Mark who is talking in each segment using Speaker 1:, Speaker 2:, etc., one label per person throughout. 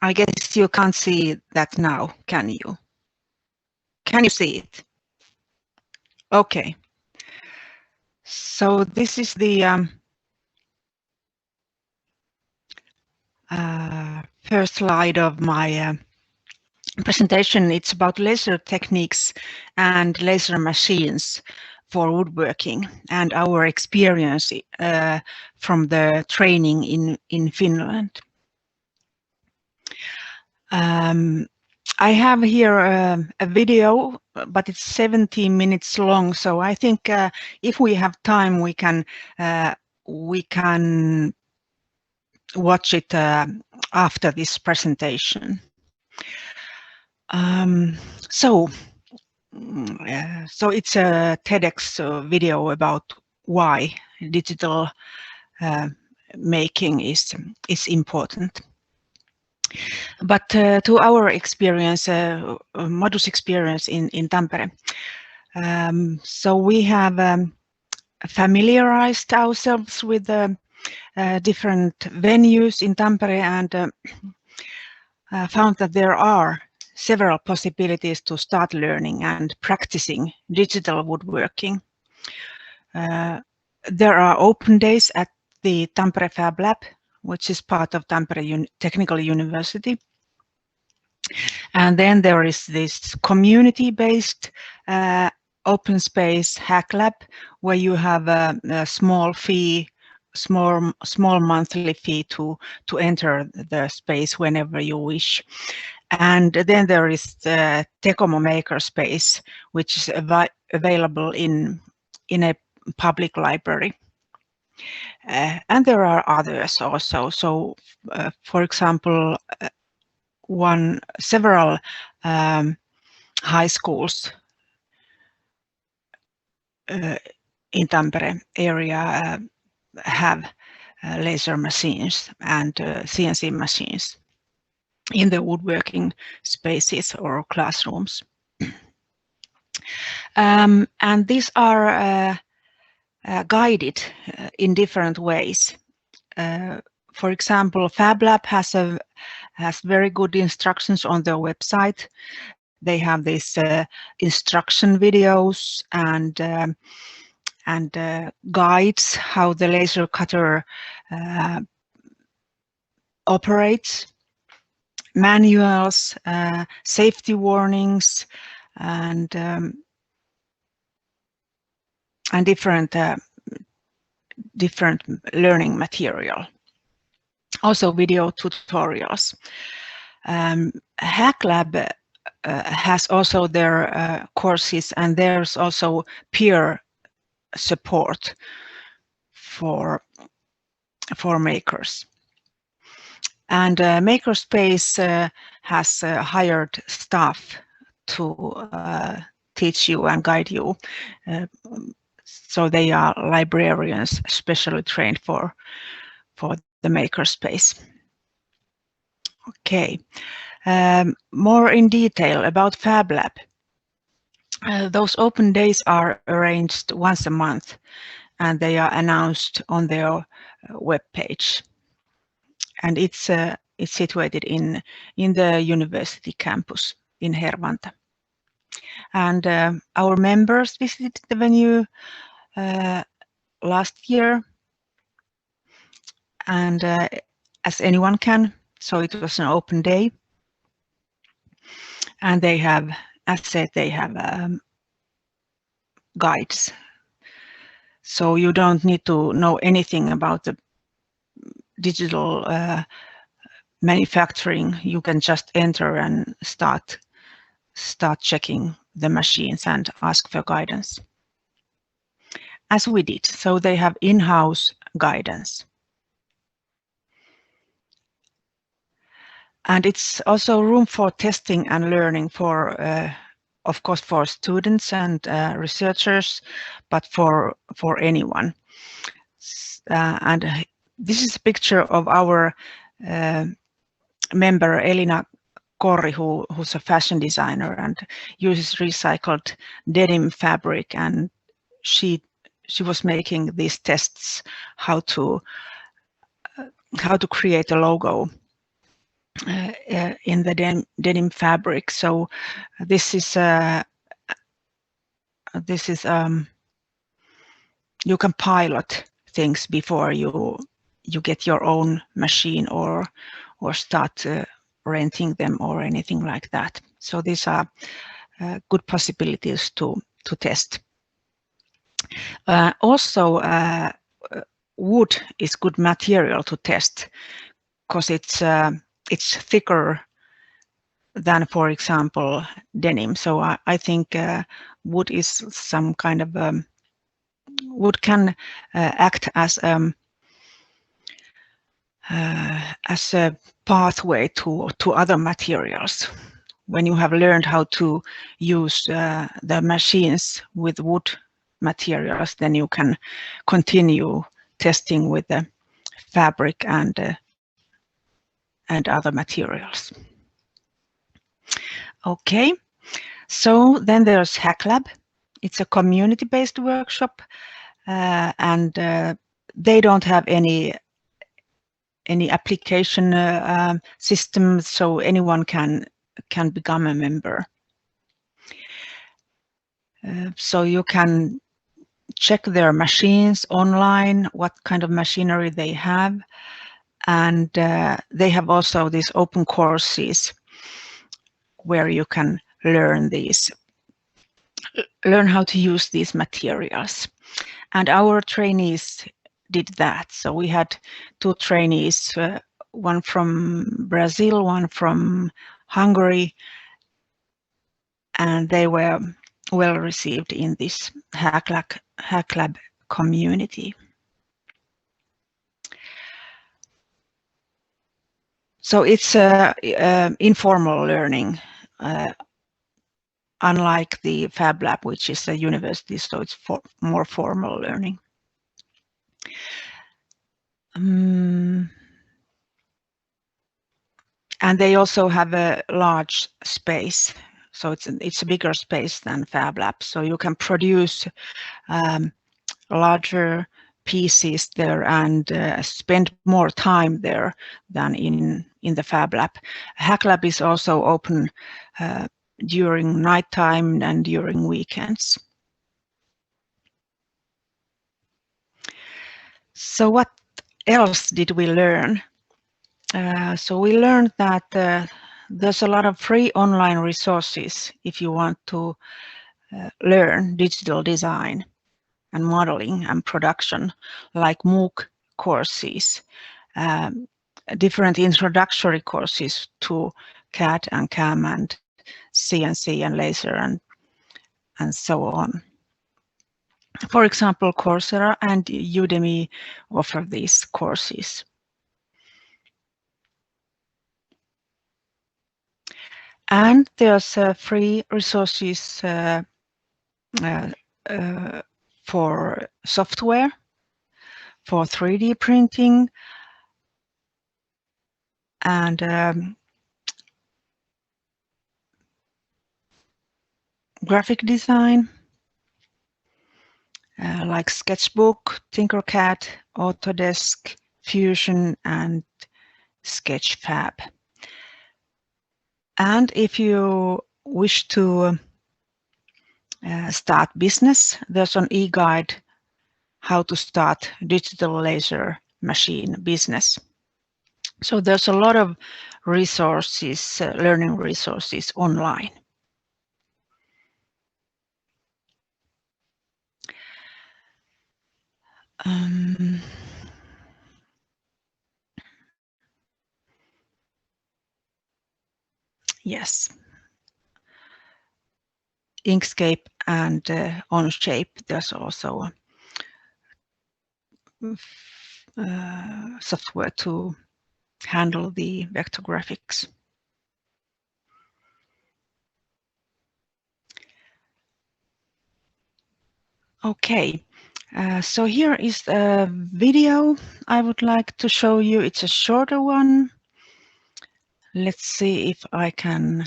Speaker 1: I guess you can't see that now, can you? Can you see it? Okay. So this is the first slide of my presentation. It's about laser techniques and laser machines for woodworking and our experience from the training in Finland. I have here a video, but it's 17 minutes long. So I think if we have time, we can watch it after this presentation. So it's a TEDx video about why digital making is important. But to our experience, Modus experience in Tampere, so we have familiarized ourselves with different venues in Tampere and found that there are several possibilities to start learning and practicing digital woodworking. There are open days at the Tampere Fab Lab, which is part of Tampere Technical University. And then there is this community-based open space Hacklab, where you have a small fee, small monthly fee to enter the space whenever you wish. And then there is the Tekomo Makerspace, which is available in a public library. And there are others also. So, for example, several high schools in Tampere area have laser machines and CNC machines in the woodworking spaces or classrooms. And these are guided in different ways. For example, Fab Lab has very good instructions on their website. They have these instruction videos and guides how the laser cutter operates, manuals, safety warnings, and different learning material. Also video tutorials. Hacklab has also their courses, and there's also peer support for makers. And Makerspace has hired staff to teach you and guide you. So they are librarians specially trained for the Makerspace. Okay, more in detail about Fab Lab. Those open days are arranged once a month, and they are announced on their webpage. And it's situated in the university campus in Hervanta. And our members visited the venue last year, and as anyone can, so it was an open day. And they have, as said, they have guides. So you don't need to know anything about the digital manufacturing. You can just enter and start checking the machines and ask for guidance, as we did. So they have in-house guidance. And it's also room for testing and learning for, of course, for students and researchers, but for anyone. And this is a picture of our member Elina Korri, who's a fashion designer and uses recycled denim fabric, and she was making these tests how to how to create a logo in the denim fabric. So this is you can pilot things before you get your own machine or start renting them or anything like that. So these are good possibilities to test. Also, wood is good material to test because it's thicker than, for example, denim. So I think wood is some kind of wood can act as a pathway to other materials. When you have learned how to use the machines with wood materials, then you can continue testing with the fabric and other materials. Okay, so then there's Hacklab. It's a community-based workshop, and they don't have any application system, so anyone can become a member. So you can check their machines online, what kind of machinery they have, and they have also these open courses where you can learn how to use these materials. And our trainees did that. So we had 2 trainees, one from Brazil, one from Hungary, and they were well received in this Hacklab community. So it's informal learning, unlike the Fab Lab, which is a university, so it's more formal learning. And they also have a large space, so it's a bigger space than Fab Lab, so you can produce larger pieces there and spend more time there than in the Fab Lab. Hacklab is also open during nighttime and during weekends. So what else did we learn? So we learned that there's a lot of free online resources if you want to learn digital design and modeling and production, like MOOC courses, different introductory courses to CAD and CAM and CNC and laser and so on. For example, Coursera and Udemy offer these courses. And there's free resources for software, for 3D printing, and graphic design, like Sketchbook, Tinkercad, Autodesk, Fusion, and Sketchfab. And if you wish to start business, there's an e-guide how to start digital laser machine business. So there's a lot of resources, learning resources online. Yes. Inkscape and Onshape, there's also software to handle the vector graphics. Okay, so here is a video I would like to show you. It's a shorter one. Let's see if I can.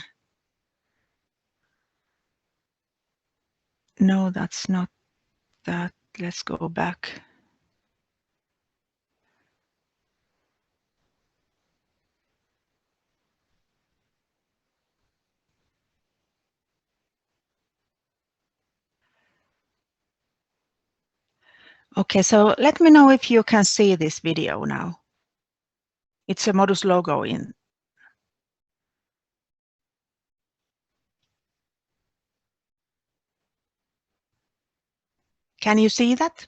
Speaker 1: No, that's not that. Let's go back. Okay, so let me know if you can see this video now. It's a Modus logo in. Can you see that?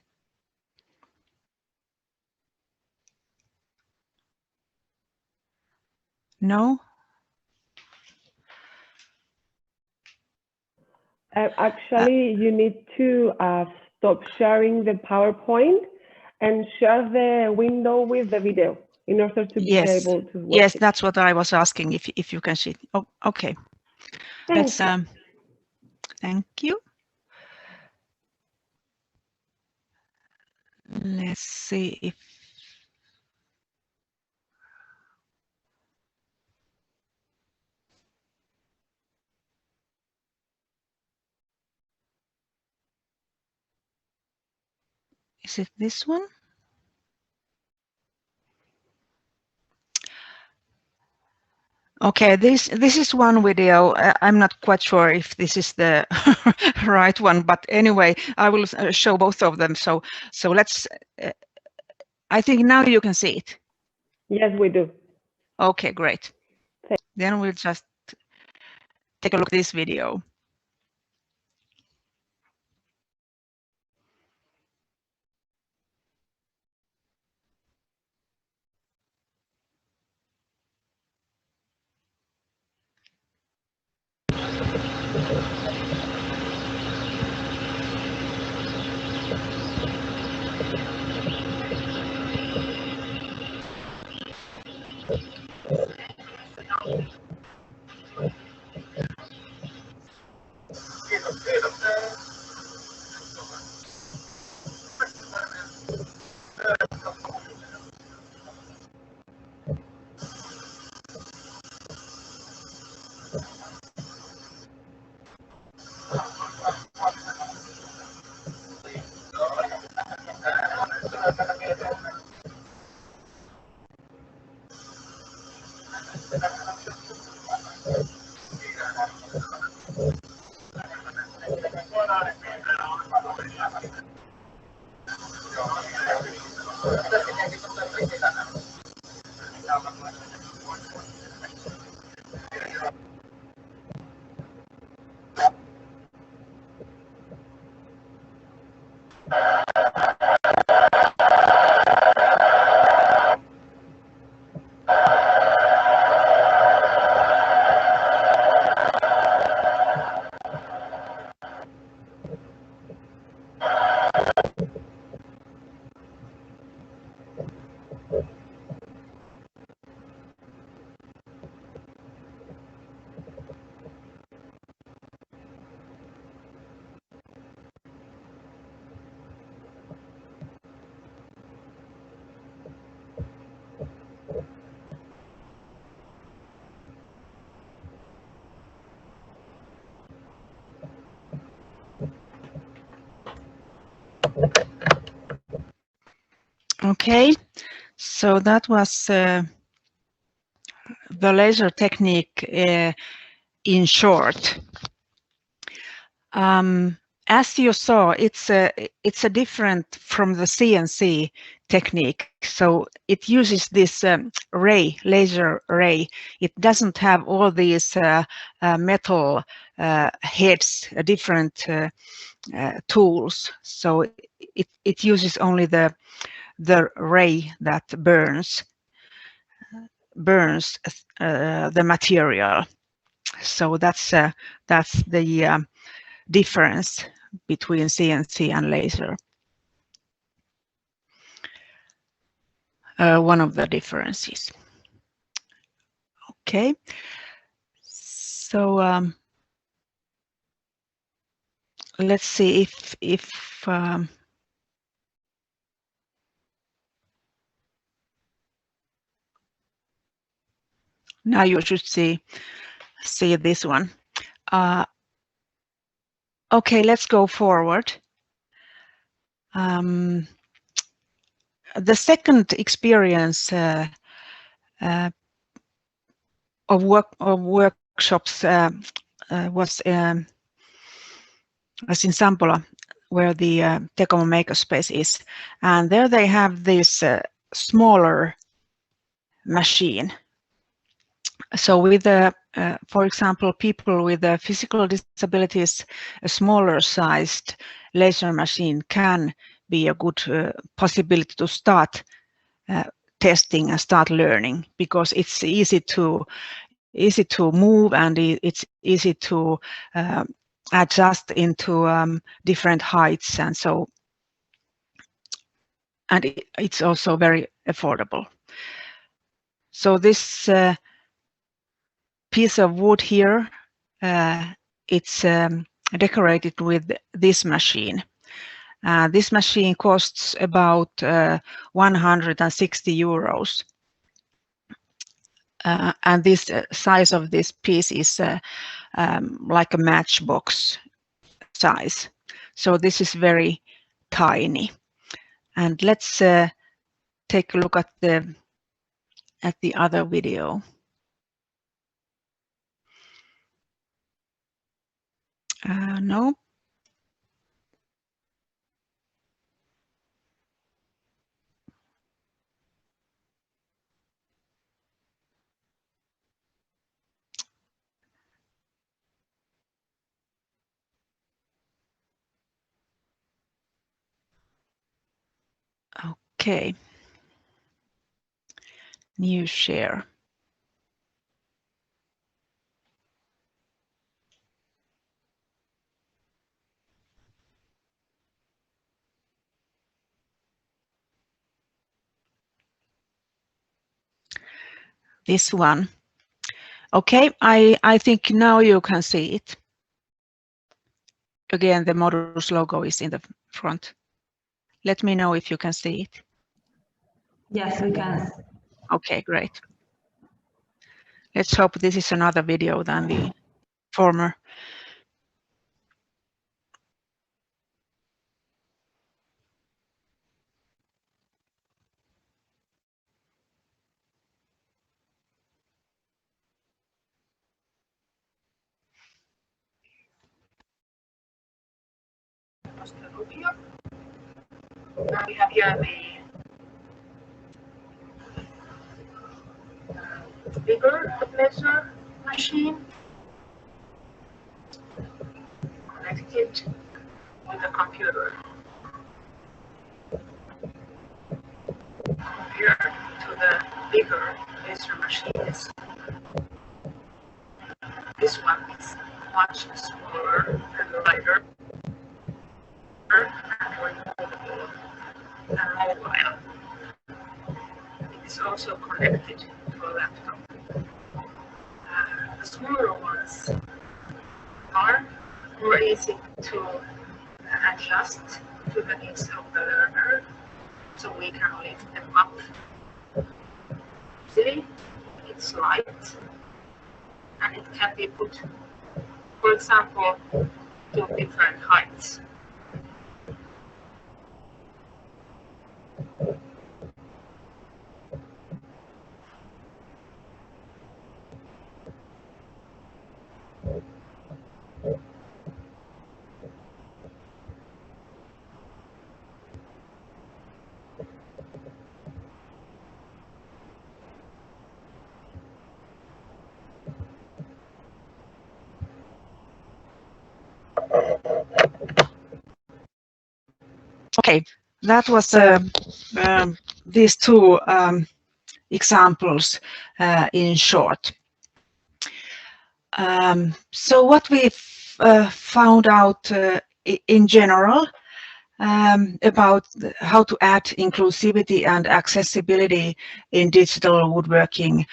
Speaker 1: No?
Speaker 2: Actually, you need to stop sharing the PowerPoint and share the window with the video in order to be able to watch
Speaker 1: Yes,
Speaker 2: it.
Speaker 1: that's what I was asking, if you can see. Oh, okay.
Speaker 2: Thanks.
Speaker 1: Thank you. Let's see if is it this one? Okay, this is one video. I'm not quite sure if this is the right one, but anyway, I will show both of them. So let's. I think now you can see it.
Speaker 2: Yes, we do.
Speaker 1: Okay, great. Then we'll just take a look at this video. Okay, so that was the laser technique in short. As you saw, it's a different from the CNC technique. So it uses this laser ray. It doesn't have all these metal heads, different tools. So it uses only the ray that burns the material. So that's the difference between CNC and laser. One of the differences. Okay. So let's see if now you should see this one. Okay, let's go forward. The second experience of workshops was in Sampola where the Tekomo Makerspace is, and there they have this smaller machine. So with for example, people with physical disabilities, a smaller sized laser machine can be a good possibility to start testing and start learning, because it's easy to move, and it's easy to adjust into different heights, and so, and it's also very affordable. So this piece of wood here, it's decorated with this machine. This machine costs about 160 euros. And this size of this piece is like a matchbox size. So this is very tiny. And let's take a look at the other video. No. Okay. New share. This one. Okay, I think now you can see it. Again, the Modus logo is in the front. Let me know if you can see it.
Speaker 3: Yes, we can.
Speaker 1: Okay, great. Let's hope this is another video than the former. Now we have here the bigger laser machine connected with the computer. Compared to the bigger laser machines, this one is much smaller and lighter and removable and mobile. It is also connected to a laptop. The smaller ones are more easy to adjust to the needs of the learner, so we can lift them up easily. It's light, and it can be put, for example, to different heights. Okay, that was these two examples in short. So what we found out in general about how to add inclusivity and accessibility in digital woodworking,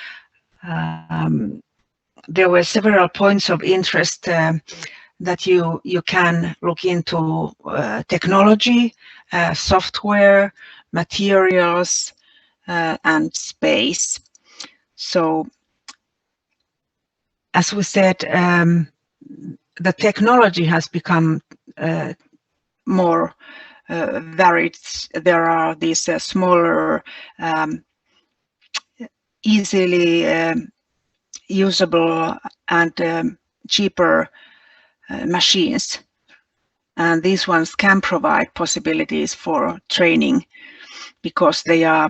Speaker 1: there were several points of interest that you can look into: technology, software, materials, and space. So, as we said, the technology has become more varied. There are these smaller, easily usable and cheaper machines And these ones can provide possibilities for training because they are,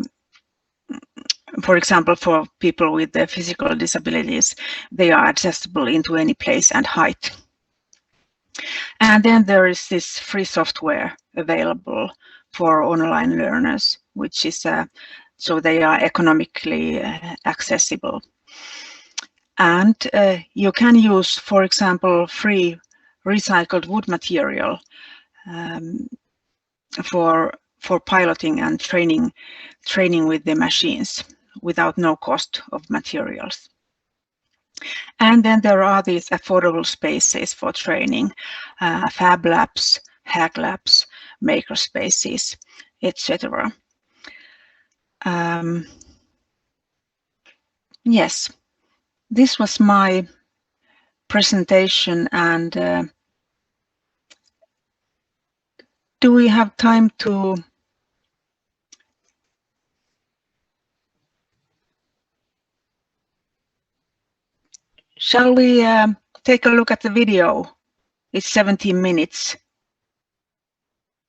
Speaker 1: for example, for people with the physical disabilities, they are accessible into any place and height. And then there is this free software available for online learners, which is so they are economically accessible. And you can use, for example, free recycled wood material for piloting and training with the machines without no cost of materials. And then there are these affordable spaces for training, Fab Labs, Hacklabs, maker spaces, etc. Yes, this was my presentation, and do we have time to shall we take a look at the video? It's 17 minutes.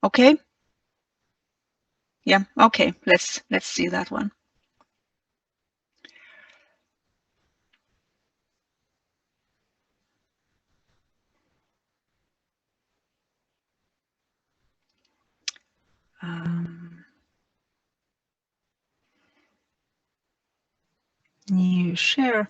Speaker 1: Okay? Yeah, okay, let's see that one. New share.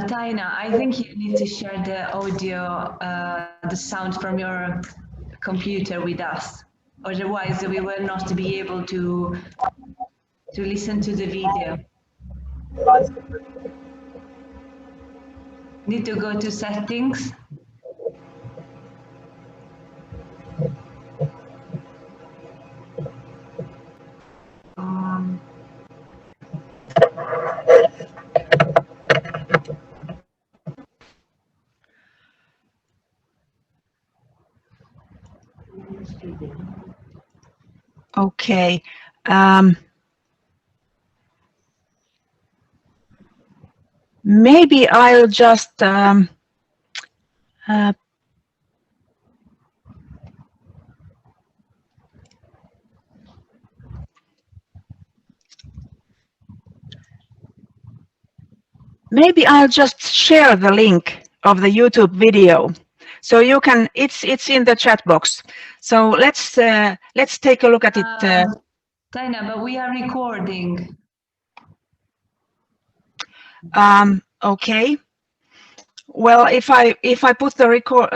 Speaker 3: Taina, I think you need to share the audio, the sound from your computer with us. Otherwise, we will not be able to listen to the video. Need to go to settings.
Speaker 1: Okay. Maybe I'll just share the link of the YouTube video, so you can. It's in the chat box. So let's take a look at it.
Speaker 3: Taina, but we are recording.
Speaker 1: Okay. Well, if I put the record,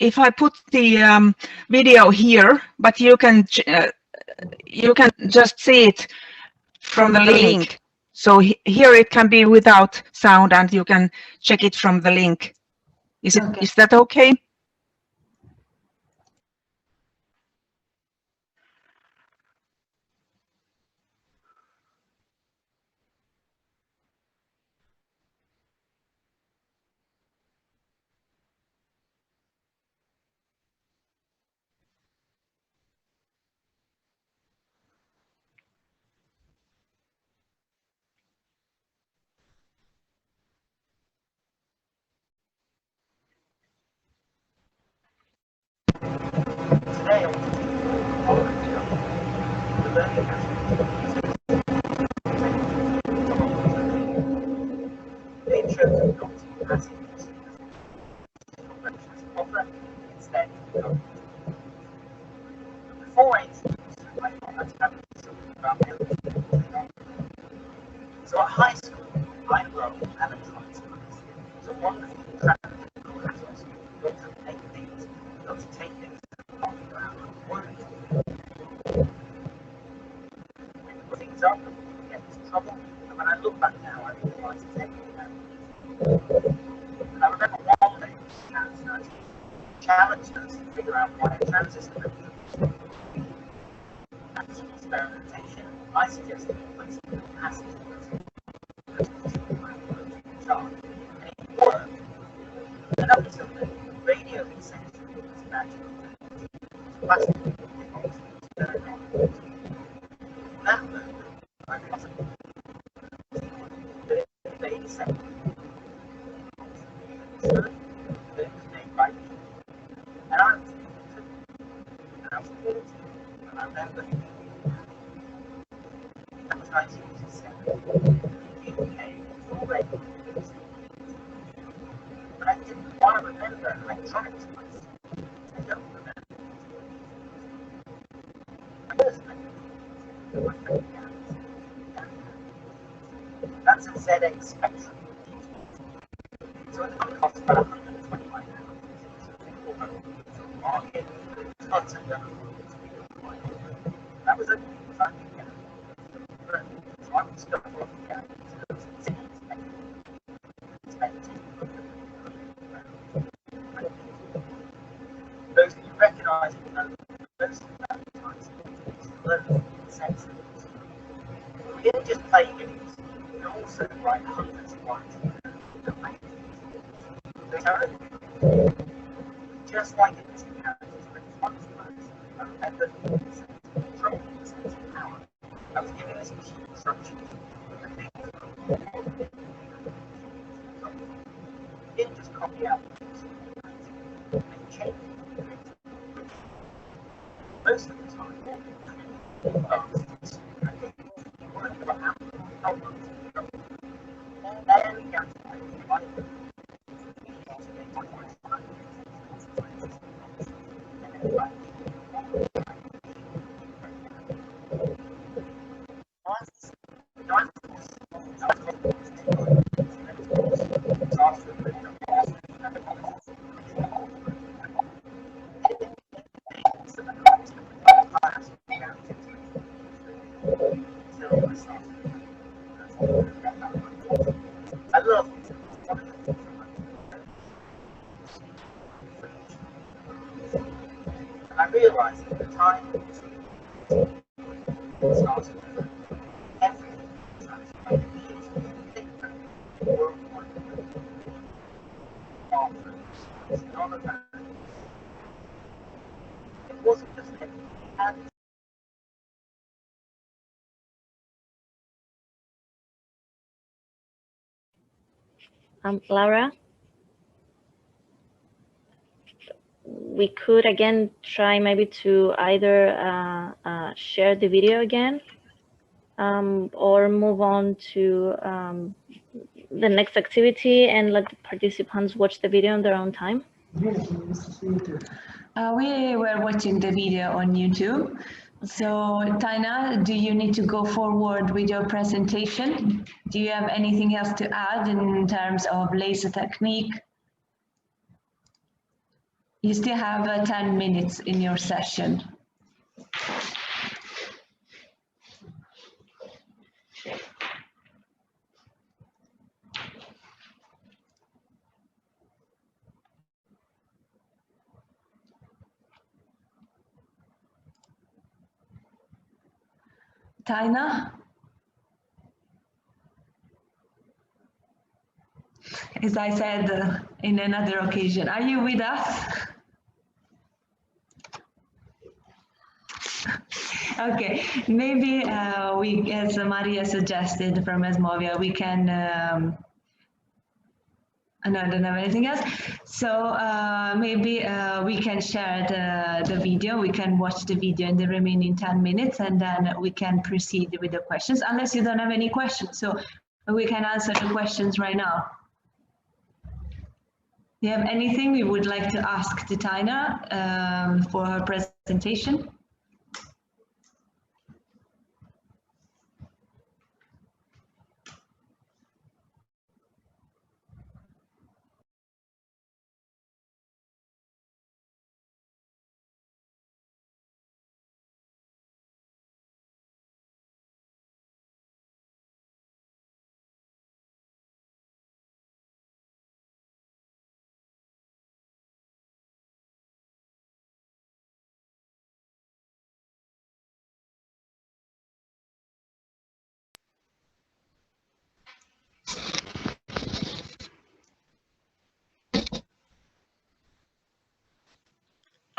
Speaker 1: if I put the video here, but you can just see it from the link. So here it can be without sound, and you can check it from the link. Is that okay?
Speaker 4: Today, I want to the learning intro to non-passive offer instead of before I introduce I thought I'd have something about so at high school, I love electronics class. So one of the practical lessons, you got to make things, you got to take things off the ground and work. When you put things up, you get into trouble. And when I look back now, I realise it's everything. And I remember one day, challenged us to figure out why a transistor moves. After some experimentation, I suggested placing a capacitor charge, and it worked. And up until then, radio essentially was natural. Plastic obviously was turned on. That moment, I realized that it made sense. That it was made right. And I was 40, and I remember that was 1987. The UK was already but I didn't want to remember electronics myself. I don't remember. That's a ZX Spectrum. So it costs about £125. Market, tons of them. That was a fun weekend. So I was stuck on those that you recognise in the most advertising learn sense. We didn't just play games, we also write hundreds of lines just like in this characters with response I remember the sense of control, the sense of power. I was giving this machine instructions. We didn't just copy out and change it. Most of the time, I love it. And I realized at the time it started everything none of that. It wasn't just it had
Speaker 5: Laura, we could again try maybe to either share the video again or move on to the next activity and let the participants watch the video on their own time.
Speaker 3: We were watching the video on YouTube. So, Taina, do you need to go forward with your presentation? Do you have anything else to add in terms of laser technique? You still have 10 minutes in your session. Taina? As I said in another occasion, are you with us? Okay, maybe we, as Maria suggested from Esmovia, we can, no, I don't have anything else. So maybe we can share the video, we can watch the video in the remaining 10 minutes and then we can proceed with the questions, unless you don't have any questions. So we can answer the questions right now. Do you have anything you would like to ask to Taina for her presentation?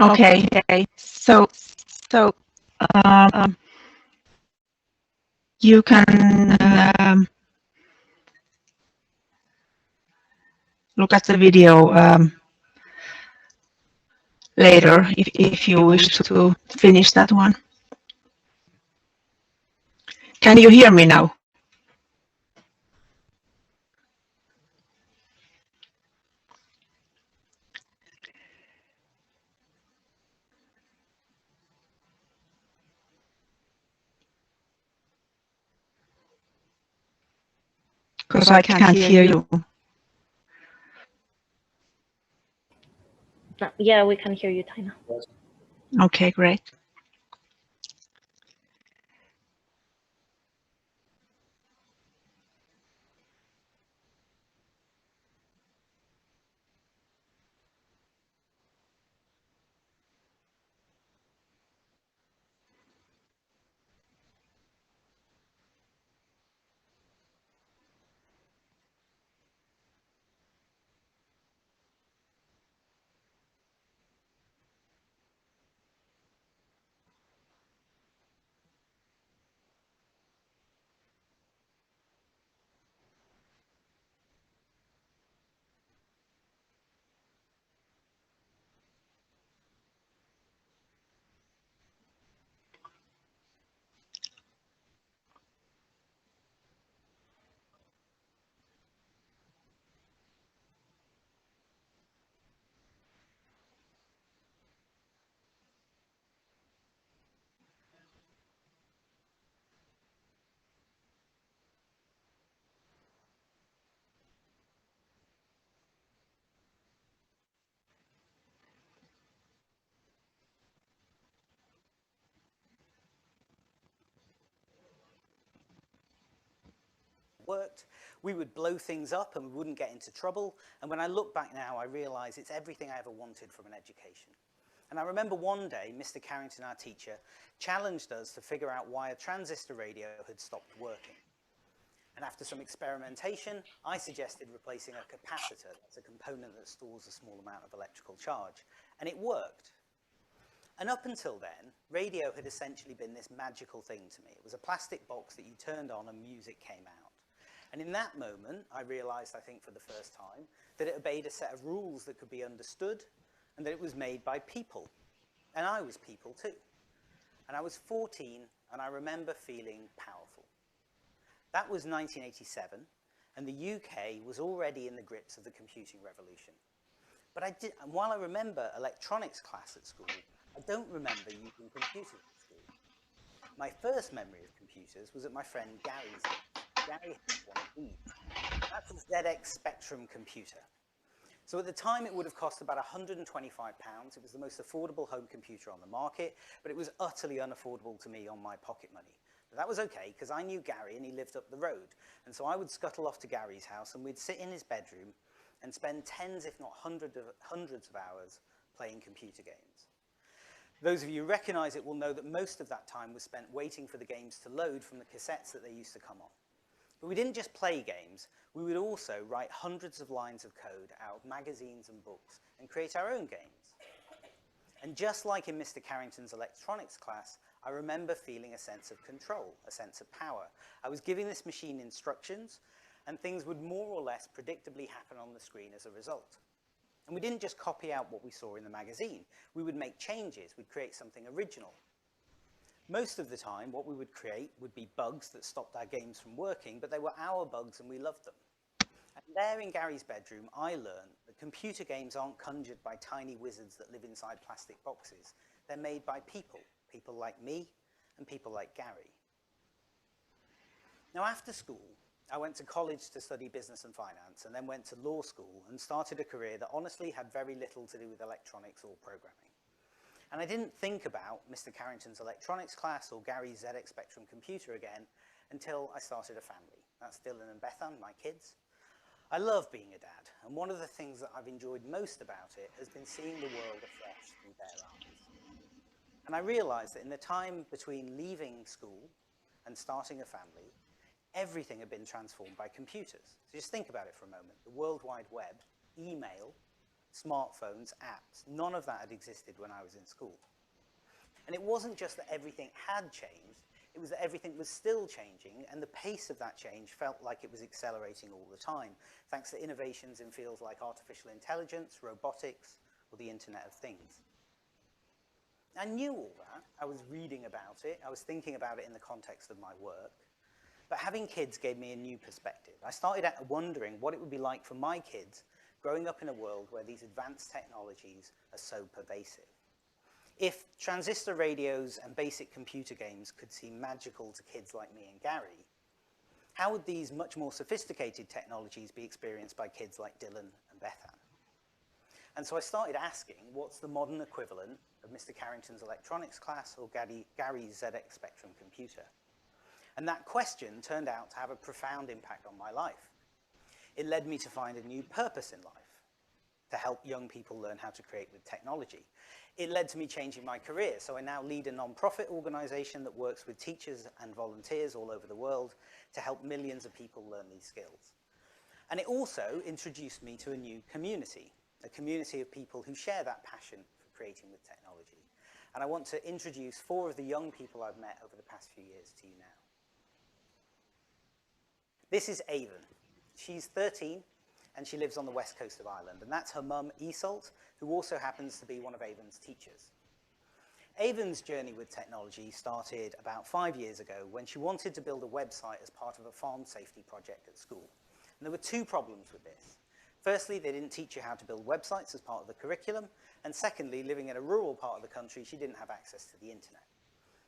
Speaker 1: Okay. So um, you can look at the video later if you wish to finish that one. Can you hear me now? Because I can't hear you.
Speaker 5: Yeah, we can hear you, Taina.
Speaker 1: Okay, great.
Speaker 6: Worked, we would blow things up and we wouldn't get into trouble. And when I look back now, I realize it's everything I ever wanted from an education. And I remember one day, Mr. Carrington, our teacher, challenged us to figure out why a transistor radio had stopped working. And after some experimentation, I suggested replacing a capacitor. That's a component that stores a small amount of electrical charge. And it worked. And up until then, radio had essentially been this magical thing to me. It was a plastic box that you turned on and music came out. And in that moment, I realized, I think for the first time, that it obeyed a set of rules that could be understood and that it was made by people. And I was people too. And I was 14 and I remember feeling powerful. That was 1987 and the UK was already in the grips of the computing revolution. But while I remember electronics class at school, I don't remember using computers at school. My first memory of computers was at my friend Gary's house. Gary had one of these. That's a ZX Spectrum computer. So at the time, it would have cost about £125. It was the most affordable home computer on the market, but it was utterly unaffordable to me on my pocket money. But that was okay, because I knew Gary and he lived up the road. And so I would scuttle off to Gary's house and we'd sit in his bedroom and spend tens, if not hundreds of hours playing computer games. Those of you who recognize it will know that most of that time was spent waiting for the games to load from the cassettes that they used to come on. But we didn't just play games, we would also write hundreds of lines of code out of magazines and books and create our own games. And just like in Mr. Carrington's electronics class, I remember feeling a sense of control, a sense of power. I was giving this machine instructions and things would more or less predictably happen on the screen as a result. And we didn't just copy out what we saw in the magazine. We would make changes, we'd create something original. Most of the time, what we would create would be bugs that stopped our games from working, but they were our bugs and we loved them. And there in Gary's bedroom, I learned that computer games aren't conjured by tiny wizards that live inside plastic boxes. They're made by people, people like me and people like Gary. Now, after school, I went to college to study business and finance and then went to law school and started a career that honestly had very little to do with electronics or programming. And I didn't think about Mr. Carrington's electronics class or Gary's ZX Spectrum computer again until I started a family. That's Dylan and Bethan, my kids. I love being a dad, and one of the things that I've enjoyed most about it has been seeing the world afresh through their eyes. And I realized that in the time between leaving school and starting a family, everything had been transformed by computers. So just think about it for a moment. The World Wide Web, email, smartphones, apps. None of that had existed when I was in school. And it wasn't just that everything had changed, it was that everything was still changing, and the pace of that change felt like it was accelerating all the time, thanks to innovations in fields like artificial intelligence, robotics, or the Internet of Things. I knew all that. I was reading about it. I was thinking about it in the context of my work. But having kids gave me a new perspective. I started wondering what it would be like for my kids growing up in a world where these advanced technologies are so pervasive. If transistor radios and basic computer games could seem magical to kids like me and Gary, how would these much more sophisticated technologies be experienced by kids like Dylan and Bethan? And so I started asking, what's the modern equivalent of Mr. Carrington's electronics class or Gary's ZX Spectrum computer? And that question turned out to have a profound impact on my life. It led me to find a new purpose in life, to help young people learn how to create with technology. It led to me changing my career, so I now lead a non-profit organization that works with teachers and volunteers all over the world to help millions of people learn these skills. And it also introduced me to a new community, a community of people who share that passion for creating with technology. And I want to introduce 4 of the young people I've met over the past few years to you now. This is Avon. She's 13, and she lives on the west coast of Ireland. And that's her mum, Iseult, who also happens to be one of Avon's teachers. Avon's journey with technology started about 5 years ago when she wanted to build a website as part of a farm safety project at school. And there were 2 problems with this. Firstly, they didn't teach you how to build websites as part of the curriculum. And secondly, living in a rural part of the country, she didn't have access to the internet.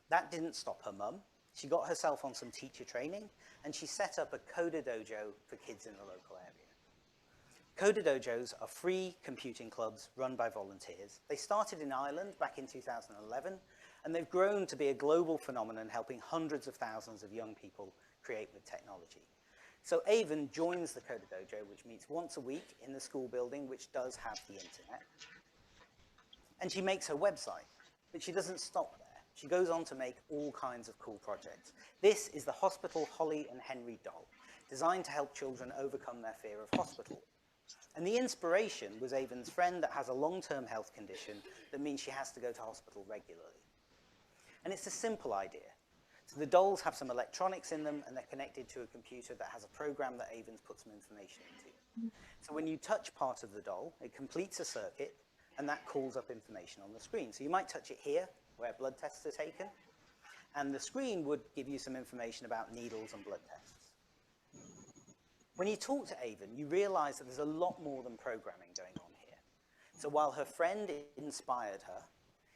Speaker 6: That didn't stop her mum. She got herself on some teacher training, and she set up a Coder Dojo for kids in the local area. Coder Dojos are free computing clubs run by volunteers. They started in Ireland back in 2011, and they've grown to be a global phenomenon, helping hundreds of thousands of young people create with technology. So Avon joins the Coder Dojo, which meets once a week in the school building, which does have the internet. And she makes her website, but she doesn't stop there. She goes on to make all kinds of cool projects. This is the Hospital Holly and Henry doll, designed to help children overcome their fear of hospital. And the inspiration was Avon's friend that has a long-term health condition that means she has to go to hospital regularly. And it's a simple idea. So the dolls have some electronics in them, and they're connected to a computer that has a program that Avon's put some information into. So when you touch part of the doll, it completes a circuit, and that calls up information on the screen. So you might touch it here, where blood tests are taken, and the screen would give you some information about needles and blood tests. When you talk to Avon, you realize that there's a lot more than programming going on here. So while her friend inspired her,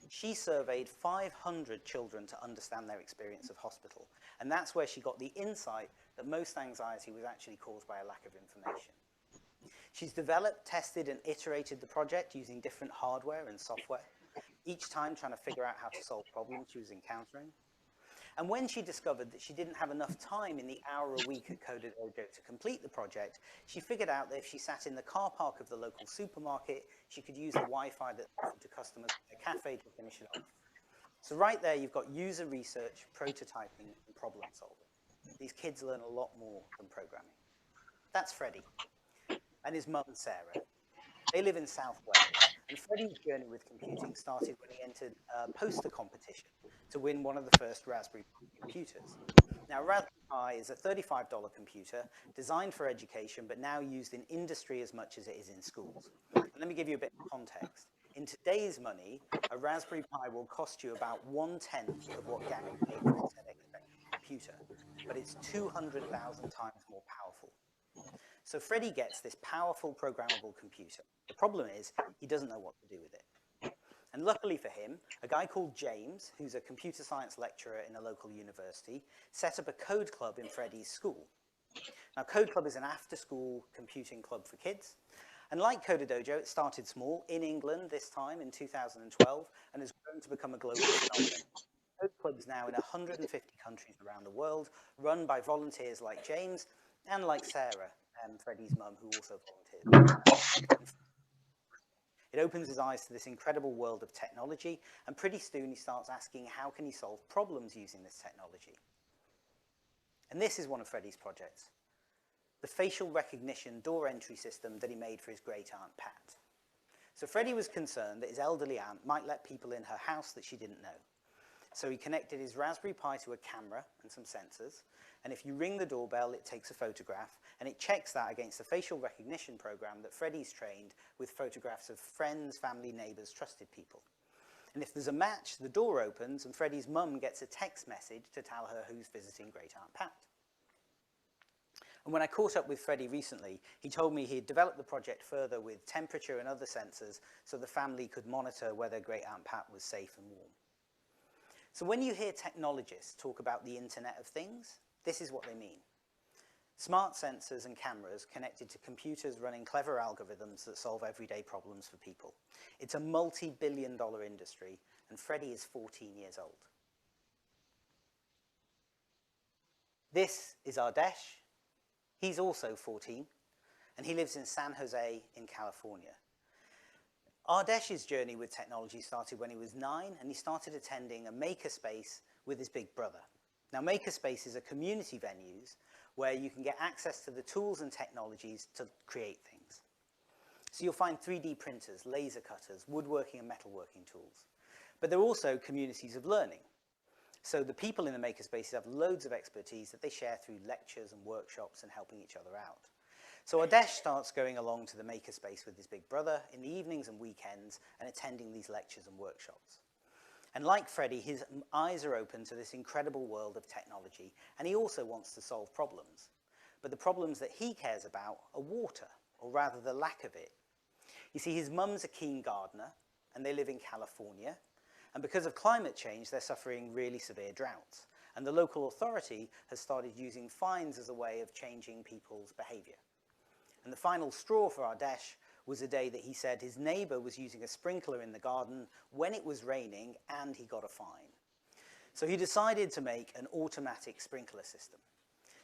Speaker 6: she surveyed 500 children to understand their experience of hospital. And that's where she got the insight that most anxiety was actually caused by a lack of information. She's developed, tested, and iterated the project using different hardware and software, each time trying to figure out how to solve problems she was encountering. And when she discovered that she didn't have enough time in the hour a week at Coder Dojo to complete the project, she figured out that if she sat in the car park of the local supermarket, she could use the Wi-Fi that's offered to customers at a cafe to finish it off. So right there, you've got user research, prototyping, and problem solving. These kids learn a lot more than programming. That's Freddie and his mum, Sarah. They live in South Wales, and Freddie's journey with computing started when he entered a poster competition to win one of the first Raspberry Pi computers. Now, Raspberry Pi is a $35 computer designed for education, but now used in industry as much as it is in schools. And let me give you a bit of context. In today's money, a Raspberry Pi will cost you about 1/10 of what Gary paid for his ZX Spectrum computer, but it's 200,000 times more powerful. So Freddie gets this powerful programmable computer. The problem is he doesn't know what to do with it. And luckily for him, a guy called James, who's a computer science lecturer in a local university, set up a code club in Freddie's school. Now, Code Club is an after-school computing club for kids. And like Coder Dojo, it started small in England this time in 2012 and has grown to become a global phenomenon. Code Club is now in 150 countries around the world, run by volunteers like James and like Sarah, Freddie's mum, who also volunteered. It opens his eyes to this incredible world of technology, and pretty soon he starts asking how can he solve problems using this technology. And this is one of Freddie's projects, the facial recognition door entry system that he made for his great aunt Pat. So Freddie was concerned that his elderly aunt might let people in her house that she didn't know. So he connected his Raspberry Pi to a camera and some sensors, and if you ring the doorbell, it takes a photograph, and it checks that against the facial recognition program that Freddie's trained with photographs of friends, family, neighbors, trusted people. And if there's a match, the door opens, and Freddie's mum gets a text message to tell her who's visiting Great Aunt Pat. And when I caught up with Freddie recently, he told me he'd developed the project further with temperature and other sensors so the family could monitor whether Great Aunt Pat was safe and warm. So when you hear technologists talk about the Internet of Things, this is what they mean. Smart sensors and cameras connected to computers running clever algorithms that solve everyday problems for people. It's a multi-billion-dollar industry, and Freddie is 14 years old. This is Ardesh. He's also 14, and he lives in San Jose in California. Ardesh's journey with technology started when he was 9, and he started attending a makerspace with his big brother. Now, makerspaces are community venues where you can get access to the tools and technologies to create things. So you'll find 3D printers, laser cutters, woodworking and metalworking tools. But they're also communities of learning. So the people in the makerspaces have loads of expertise that they share through lectures and workshops and helping each other out. So Ardesh starts going along to the makerspace with his big brother in the evenings and weekends and attending these lectures and workshops. And like Freddie, his eyes are open to this incredible world of technology, and he also wants to solve problems. But the problems that he cares about are water, or rather the lack of it. You see, his mum's a keen gardener, and they live in California, and because of climate change, they're suffering really severe droughts. And the local authority has started using fines as a way of changing people's behavior. And the final straw for Ardesh was a day that he said his neighbor was using a sprinkler in the garden when it was raining and he got a fine. So he decided to make an automatic sprinkler system.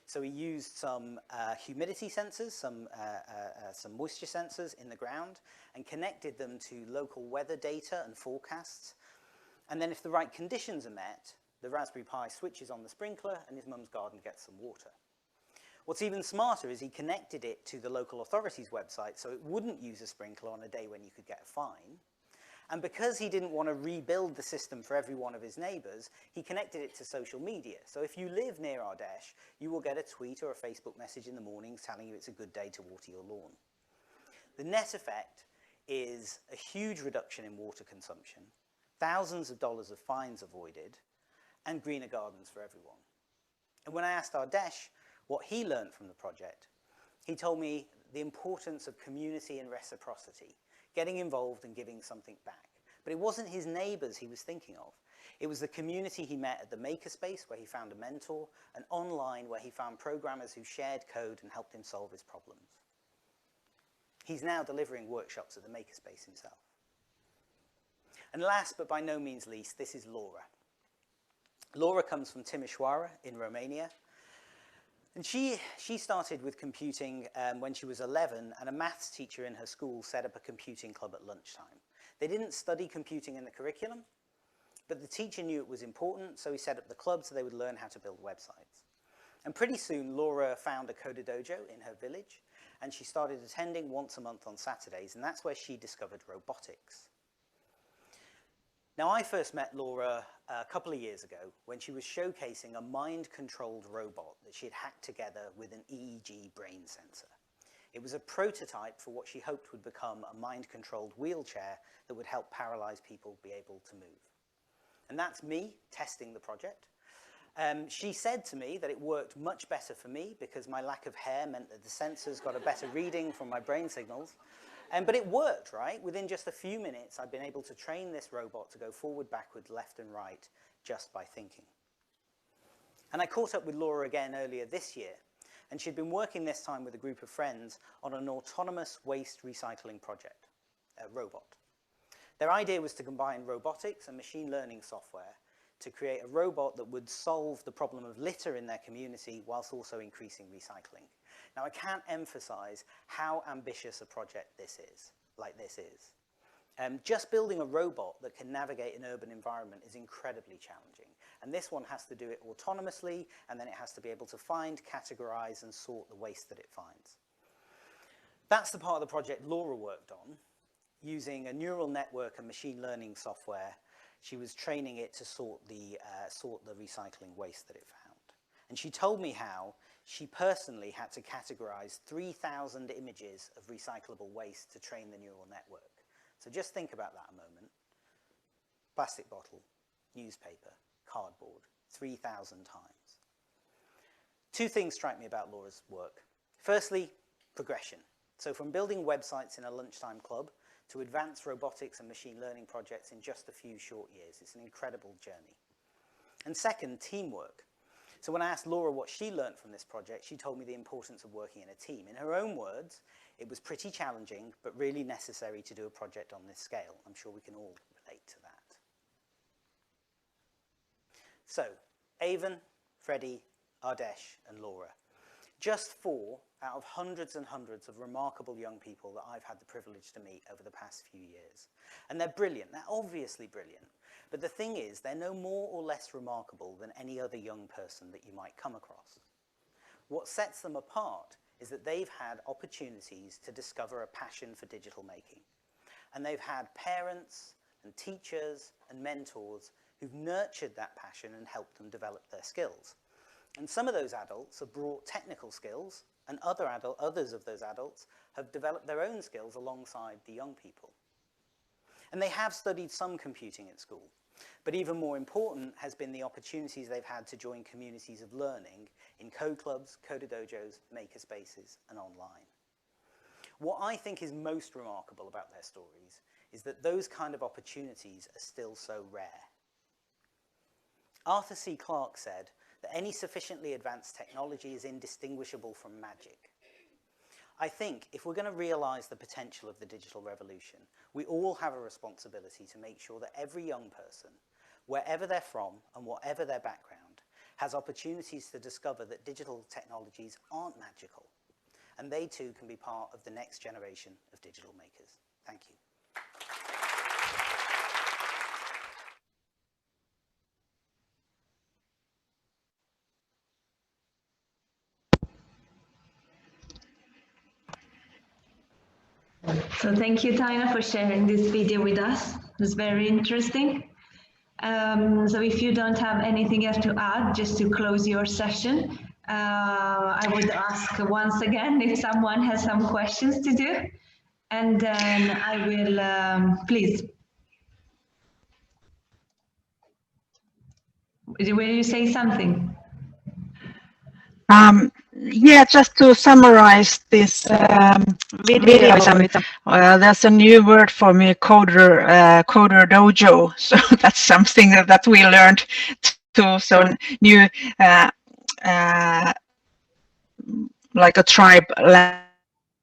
Speaker 6: So he used some humidity sensors, some moisture sensors in the ground and connected them to local weather data and forecasts. And then if the right conditions are met, the Raspberry Pi switches on the sprinkler and his mum's garden gets some water. What's even smarter is he connected it to the local authority's website so it wouldn't use a sprinkler on a day when you could get a fine. And because he didn't want to rebuild the system for every one of his neighbors, he connected it to social media. So if you live near Ardesh, you will get a tweet or a Facebook message in the mornings telling you it's a good day to water your lawn. The net effect is a huge reduction in water consumption, thousands of dollars of fines avoided, and greener gardens for everyone. And when I asked Ardesh what he learned from the project, he told me the importance of community and reciprocity, getting involved and giving something back. But it wasn't his neighbors he was thinking of. It was the community he met at the makerspace where he found a mentor, and online where he found programmers who shared code and helped him solve his problems. He's now delivering workshops at the makerspace himself. And last but by no means least, this is Laura. Laura comes from Timișoara in Romania. And she started with computing when she was 11, and a maths teacher in her school set up a computing club at lunchtime. They didn't study computing in the curriculum, but the teacher knew it was important, so he set up the club so they would learn how to build websites. And pretty soon, Laura found a Coder Dojo in her village, and she started attending once a month on Saturdays, and that's where she discovered robotics. Now, I first met Laura a couple of years ago when she was showcasing a mind-controlled robot that she had hacked together with an EEG brain sensor. It was a prototype for what she hoped would become a mind-controlled wheelchair that would help paralyzed people be able to move. And that's me testing the project. She said to me that it worked much better for me because my lack of hair meant that the sensors got a better reading from my brain signals. But it worked, right? Within just a few minutes, I've been able to train this robot to go forward, backward, left, and right just by thinking. And I caught up with Laura again earlier this year, and she'd been working this time with a group of friends on an autonomous waste recycling project, a robot. Their idea was to combine robotics and machine learning software to create a robot that would solve the problem of litter in their community whilst also increasing recycling. Now, I can't emphasize how ambitious a project this is. Just building a robot that can navigate an urban environment is incredibly challenging. And this one has to do it autonomously, and then it has to be able to find, categorize, and sort the waste that it finds. That's the part of the project Laura worked on. using a neural network and machine learning software, she was training it to sort the recycling waste that it found. And she told me how she personally had to categorize 3,000 images of recyclable waste to train the neural network. So just think about that a moment. Plastic bottle, newspaper, cardboard, 3,000 times. Two things strike me about Laura's work. Firstly, progression. So from building websites in a lunchtime club to advanced robotics and machine learning projects in just a few short years. It's an incredible journey. And second, teamwork. So when I asked Laura what she learned from this project, she told me the importance of working in a team. In her own words, it was pretty challenging, but really necessary to do a project on this scale. I'm sure we can all relate to that. So, Avon, Freddie, Ardesh, and Laura. Just 4 out of hundreds and hundreds of remarkable young people that I've had the privilege to meet over the past few years. And they're brilliant, they're obviously brilliant. But the thing is, they're no more or less remarkable than any other young person that you might come across. What sets them apart is that they've had opportunities to discover a passion for digital making. And they've had parents and teachers and mentors who've nurtured that passion and helped them develop their skills. And some of those adults have brought technical skills, and others of those adults have developed their own skills alongside the young people. And they have studied some computing at school, but even more important has been the opportunities they've had to join communities of learning in code clubs, coder dojos, maker spaces, and online. What I think is most remarkable about their stories is that those kind of opportunities are still so rare. Arthur C. Clarke said that any sufficiently advanced technology is indistinguishable from magic. I think if we're going to realize the potential of the digital revolution, we all have a responsibility to make sure that every young person, wherever they're from and whatever their background, has opportunities to discover that digital technologies aren't magical, and they too can be part of the next generation of digital makers. Thank you.
Speaker 3: So thank you, Taina, for sharing this video with us. It was very interesting. So if you don't have anything else to add, just to close your session, I would ask once again if someone has some questions to do, and then I will, please. Will you say something?
Speaker 1: Yeah, just to summarize this video, there's a new word for me, coder dojo. So that's something that we learned too. So new, like a tribe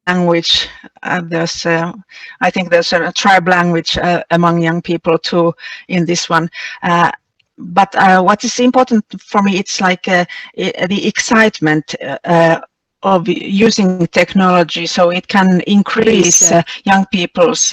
Speaker 1: language. I think there's a tribe language among young people too in this one. But what is important for me, it's like the excitement of using technology, so it can increase young people's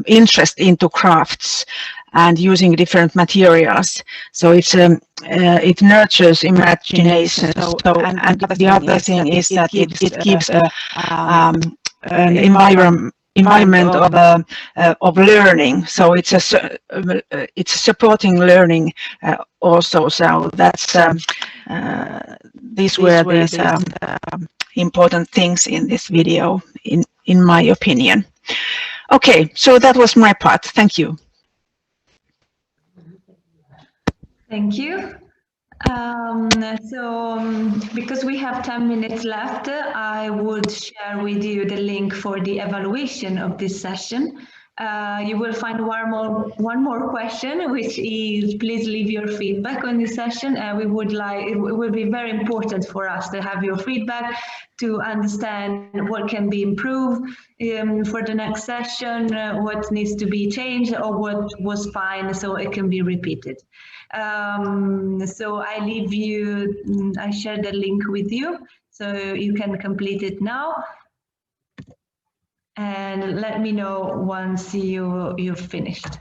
Speaker 1: interest into crafts and using different materials. So it's it nurtures imagination. And the other thing is that it gives an environment of learning. So it's supporting learning also. So that's these were these important things in this video, in my opinion. Okay, so that was my part. Thank you.
Speaker 3: Thank you. Because we have 10 minutes left, I would share with you the link for the evaluation of this session. You will find one more question, which is please leave your feedback on this session. It will be very important for us to have your feedback to understand what can be improved for the next session, what needs to be changed, or what was fine so it can be repeated. So I share the link with you, so you can complete it now. And let me know once you've finished.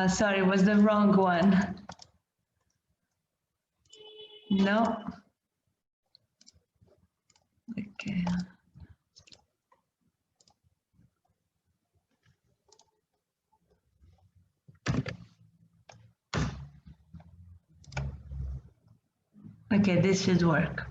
Speaker 3: Sorry, was the wrong one. No. Okay. Okay, this should work.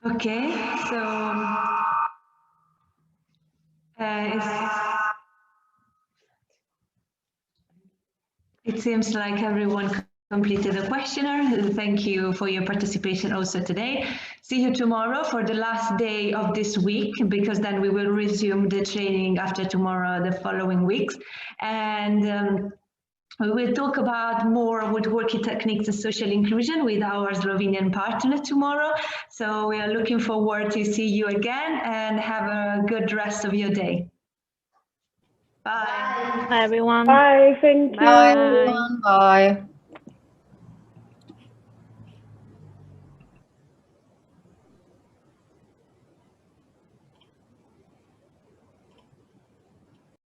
Speaker 3: Okay, so it seems like everyone completed the questionnaire. Thank you for your participation also today. See you tomorrow for the last day of this week, because then we will resume the training after tomorrow, the following weeks. And We will talk about more woodworking techniques and social inclusion with our Slovenian partner tomorrow. So we are looking forward to see you again and have a good rest of your day. Bye.
Speaker 5: Bye, everyone.
Speaker 2: Bye. Thank you.
Speaker 5: Bye.
Speaker 7: Bye.